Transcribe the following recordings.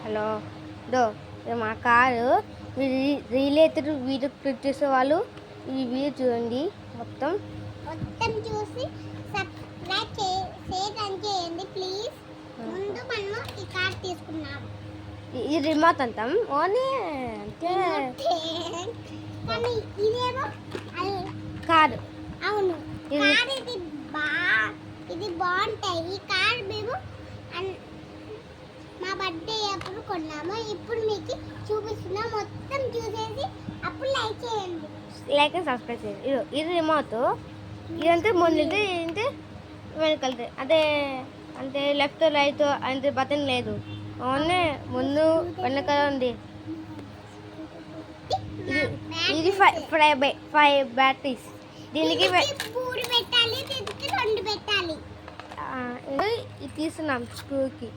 Hello దో మా car related video click చేసే వాళ్ళు ఈ వీడియో చూడండి మొత్తం చూసి సబ్స్క్రైబ్ చేయండి ప్లీజ్. ముందు మనం ఈ కార్ తీసుకున్నాం. ఈ రిమోట్ అంటాం ఓన్లీ అంటే కానీ ఇదేమో కారు. అవును కార్ ఇది బాగుంటాయి. ఈ కార్ మేము మా బర్త్డే అప్పుడు కొన్నాము. ఇప్పుడు మీకు చూపిస్తున్నా, మొత్తం చూసేసి అప్పుడు లైక్ చేయండి. లైక్ అండ్ సబ్స్క్రైబ్ చేయండి. ఇది రిమోట్ ఇదంటే ముందు ఏంటి వెనకలితే అదే అంటే లెఫ్ట్ రైట్ అంటే బటన్ లేదు, ఓన్లీ ముందు వెనకాల ఉంది. ఇది 5 బ్యాటరీస్. దీనికి 3 పెట్టాలి, దీనికి 2 పెట్టాలి. ఇది తీస్తున్నాం స్క్రూకి.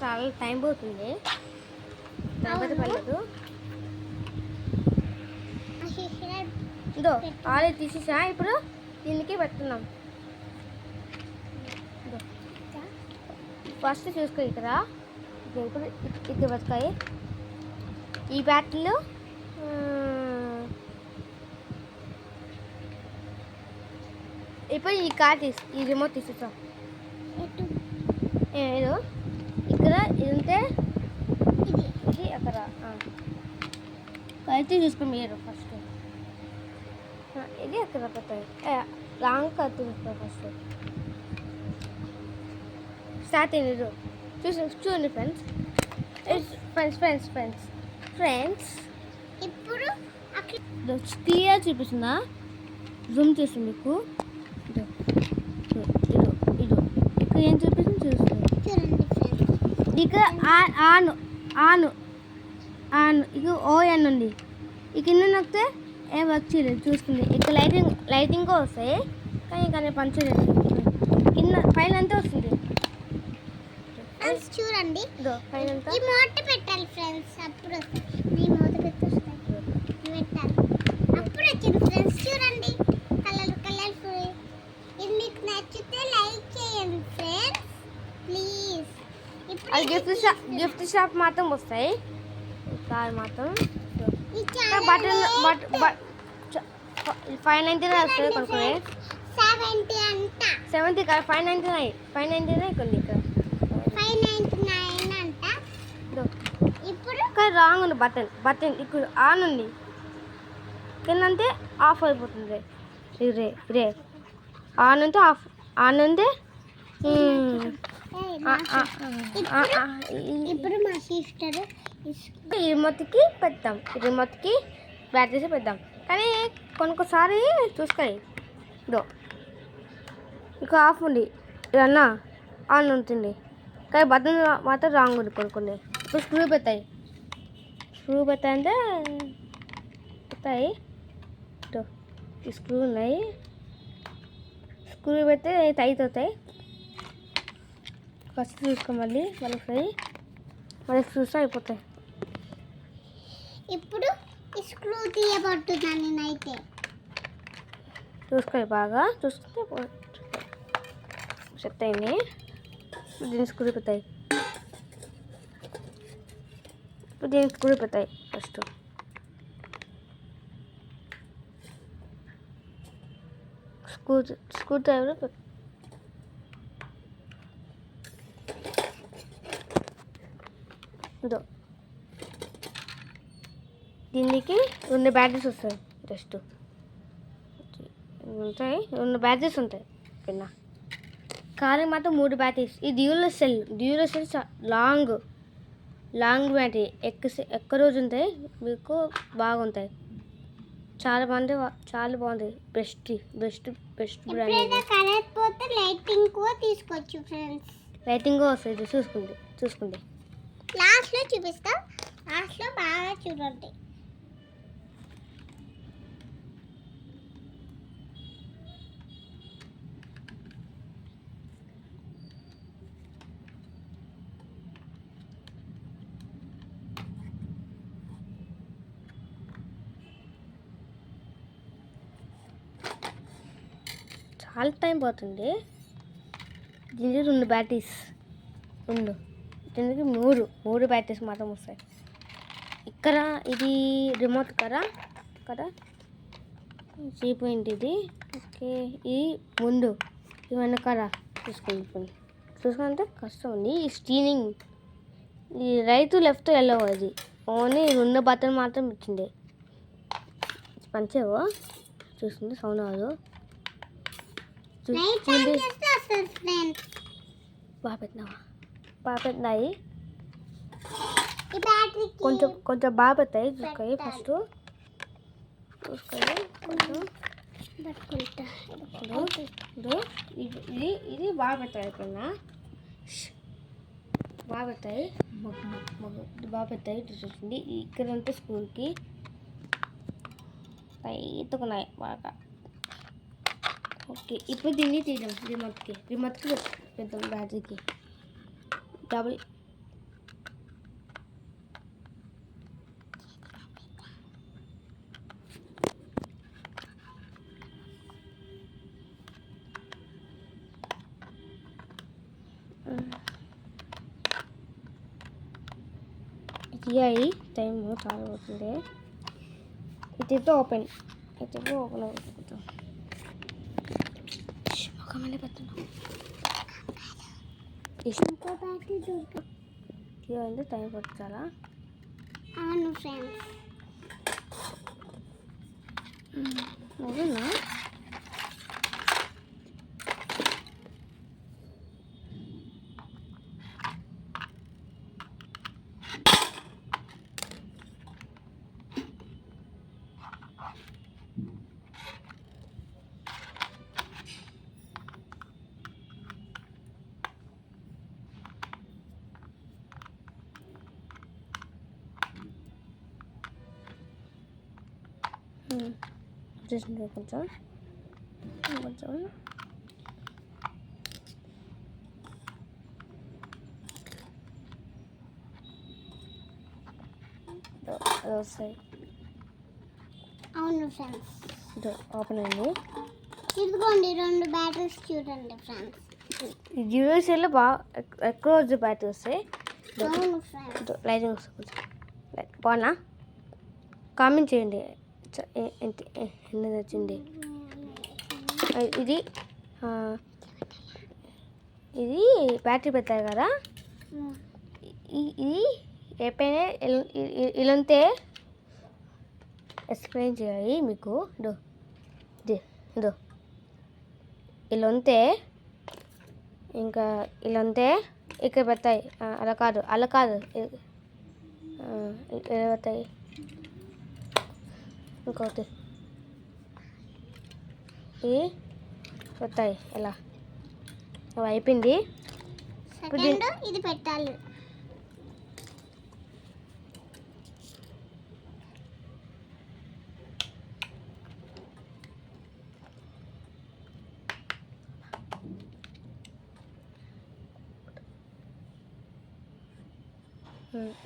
చాలా టైం పోతుంది, తర్వాత పర్లేదు. ఇదో ఆల్రెడీ తీసేసా, ఇప్పుడు దీనికి పెడుతున్నాం. ఫస్ట్ చూసుకో ఇక్కడ ఇప్పుడు ఇక్కడ బతుకాయి ఈ బ్యాటరీలు. ఇప్పుడు ఈ కార్ ఈ రిమోట్ తీసేసాం. ఏదో ఇక్కడ ఇది ఉంటే ఇది అక్కడ అయితే చూసుకో మీరు ఫస్ట్. ఇది అక్కడ పోతాయి లాంగ్ కత్తి చూసుకో ఫస్ట్. స్టార్ట్ అయ్యింది చూడండి ఫ్రెండ్స్. ఫ్రెండ్స్ ఇప్పుడు క్లియర్ చూపిస్తుందా? జూమ్ చేస్తుంది మీకు. ఇక్కడ ఏం చూపిస్తుంది చూస్తుంది. ఇక్కడ ఆన్ ఆన్ ఆన్ ఇక ఓఎన్ ఉంది. ఈ కింద నొక్కితే ఏం వర్క్ చేయలేదు చూస్తుంది. ఇక్కడ లైటింగ్ వస్తాయి కానీ ఇక్కడ పనిచేయలేదు. కింద పైన అంతా వస్తుంది చూడండి. పైన ఈ మూత పెట్టాలి ఫ్రెండ్స్, అప్పుడు వస్తాయి. ఈ మూత పెట్టాలి అప్పుడు వచ్చింది ఫ్రెండ్స్. చూడండి కలర్ఫుల్. ఇది మీకు నచ్చితే లైక్ చేయండి ఫ్రెండ్స్ ప్లీజ్. అది గిఫ్ట్ షాప్ మాత్రం వస్తాయి. కార్ మాత్రం బటన్ 599 వస్తుంది కొనుక్కునే. 70 అంట. 70 కాదు 599 కొన్ని ఇక్కడ 599 అంట. ఇప్పుడు కానీ రాంగ్ ఉంది. బటన్ ఇక్కడ ఆన్ ఉంది, కిందంటే ఆఫ్ అయిపోతుంది. రే ఆన్ ఉంటే ఆఫ్, ఆన్ ఉంటే ఇప్పుడు మా సిస్టర్ ఈ రిమోట్కి పెడతాం. ఈ రిమోట్కి బ్యాటరీస్ పెడతాం. కానీ కొన్నిసారి చూసుకోయి ఇదో ఇక ఆఫ్ ఉంది, ఇదన్నా ఆన్ ఉంటుంది. కానీ బటన్ మాత్రం రాంగ్ ఉంది కొన్ని. ఇప్పుడు స్క్రూ పెడతాయి అంటే పెడతాయి. ఈ స్క్రూ ఉన్నాయి, స్క్రూ పెడితే టైట్ అవుతాయి. ఫస్ట్ చూసుకో, మళ్ళీ చూస్తే అయిపోతాయి. ఇప్పుడు స్క్రూ తీయబడుతుందని నేనైతే చూసుకోవాలి, బాగా చూసుకుంటే సెట్ అయింది. దీన్ని స్క్రూ పెడతాయి. ఇప్పుడు దీనికి స్క్రూ పెడతాయి. ఫస్ట్ స్క్రూ డ్రైవర్ ఇదో దీనికి 2 బ్యాటరీస్ వస్తాయి. జస్ట్ ఉంటాయి, 2 బ్యాటరీస్ ఉంటాయి. కింద కార్కి మాత్రం 3 బ్యాటరీస్. ఈ డ్యూయల్ సెల్ లాంగ్ బ్యాటరీ ఎక్కువ రోజు ఉంటాయి, మీకు బాగుంటాయి. చాలా బాగుంది. Best brand. లైటింగ్ కూడా తీసుకోవచ్చు ఫ్రెండ్స్. లైటింగ్ వస్తుంది చూసుకుంటే లాస్ట్లో చూపిస్తాం. లాస్ట్లో బాగా చూడండి. చాలా టైం పోతుంది. దీనికి 2 బ్యాటరీస్ రెండు, దీనికి మూడు బ్యాటరీస్ మాత్రం వస్తాయి. ఇక్కడ ఇది రిమోట్ కదా చీపోయింది ఇది. ఓకే, ఇది ముందు ఇది వెనకాల చూసుకుంటే కష్టం ఉంది. ఈ స్టీరింగ్ ఈ రైట్ లెఫ్ట్ వెళ్ళవు, అది ఓన్లీ 2 బటన్ మాత్రం ఇచ్చింది. పంచేవో చూస్తుంది సౌండ్ కాదు. బాగా పెట్టినాయి కొంచెం బాగా పెట్టాయి. చూసుకోయి ఫస్ట్ ఇది బాగా పెట్టాయి. ఎప్పుడన్నా బాగా పెట్టాయి, బాగా పెట్టాయి. చూస్తుంది ఇక్కడంతా స్కూల్కి టైట్కున్నాయి బాగా. ఓకే, ఇప్పుడు దీన్ని తీద్దాం. రిమోట్కి పెద్దాం బ్యాటరీకి డబుల్. తీయాలి, టైం చాలా అవుతుంది. ఇటు ఓపెన్ అవుతుంది. మొక్కమనే పెడుతున్నాం. తీయాలి, టైం పడుతుంది చాలా. అవును ఫ్రెండ్స్, అవునా వచ్చేసింది. కొంచెం వస్తాయి. అవును ఫ్రెండ్స్, ఓపెన్ అయింది. ఇదిగోండి 2 బ్యాటరీస్ చూడండి ఫ్రెండ్స్. యూఎస్ఏలో బాగా ఎక్కువ రోజు బ్యాటరీ వస్తాయి. అవును ఫ్రెండ్స్, లైటింగ్ వస్తుంది. బాగున్నా కామెంట్ చేయండి ఎన్ని వచ్చింది. ఇది బ్యాటరీ పెట్టారు కదా, ఇది ఎప్పుడైనా ఇలాంతే ఎక్స్ప్లెయిన్ చేయాలి మీకు. ఇలాంతే ఇంకా ఇలాంతే ఇక్కడ పెడతాయి. అలా కాదు ఇలా పెడతాయి. ఇంకోటి ఇది పెడతాయి. ఇలా అయిపోయింది. సెకండ్ ఇది పెట్టాలి.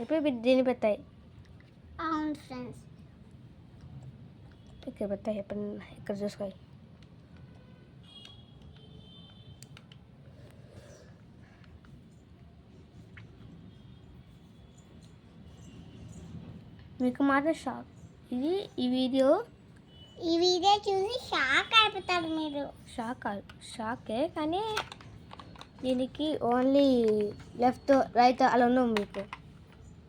ఇప్పుడు దీన్ని పెడతాయి. అవును ఫ్రెండ్స్, ఇక్కడ పెడతాయి. ఇక్కడ చూసుకోవాలి. మీకు మాత్రం షాక్. ఈ వీడియో చూసి షాక్ అయిపోతారు మీరు. షాకే, కానీ దీనికి ఓన్లీ లెఫ్ట్ రైట్ అలా ఉన్నాం మీకు.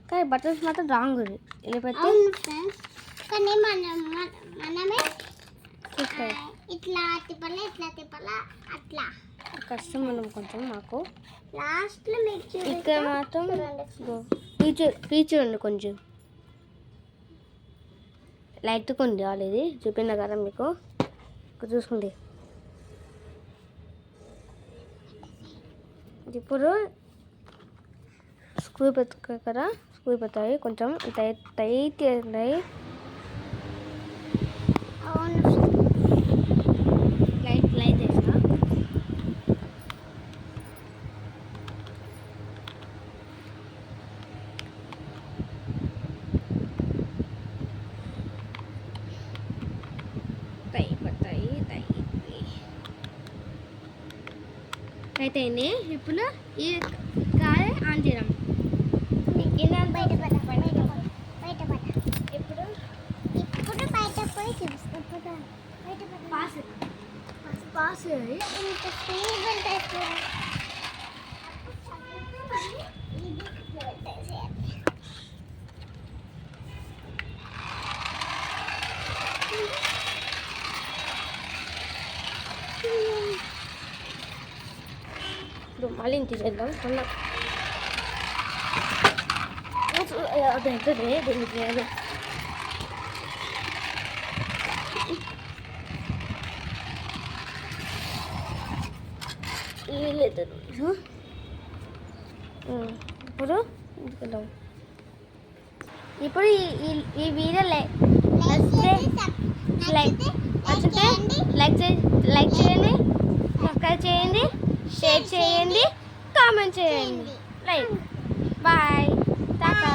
కానీ బటన్స్ మాత్రం రాంగ్ ఇలా పెట్టి. అవును ఫ్రెండ్స్, కానీ మనమే ఇట్లా తిప్పాలా అట్లా కష్టం మనం కొంచెం మాకు. లాస్ట్లో మీకు ఇక్కడ మాత్రం ఫీచర్ ఉంది కొంచెం లైట్ కొంది ఇది చూపిందా కదా మీకు. ఇక్కడ చూసుకోండి. ఇప్పుడు స్క్రూ పెట్టుకో కదా, స్క్రూ పెడతాయి. కొంచెం టైట్ ఉన్నాయి. లైట్ వేసా. అయితే ఇప్పుడు ఈ కాయ ఆన్ చేయడం గిన్నె బయట పడ బయట పడ ఇప్పుడు ఇప్పుడు బయట పోయి చూపిస్తాం బయట పడ పాస్ పాస్ ఇంత స్పీడ్ ఉంటుంది చూడండి. ఇది పెట్టేసేయాలి. ఇప్పుడు మళ్ళీ ఇంటి చేద్దాం అదే దీనికి అదే లేదు ఇప్పుడు ఇంటికెళ్దాం ఇప్పుడు ఈ వీడియో లైక్ చేయండి సబ్స్క్రైబ్ చేయండి షేర్ చేయండి కామెంట్ చేయండి లైక్ బాయ్ టాటా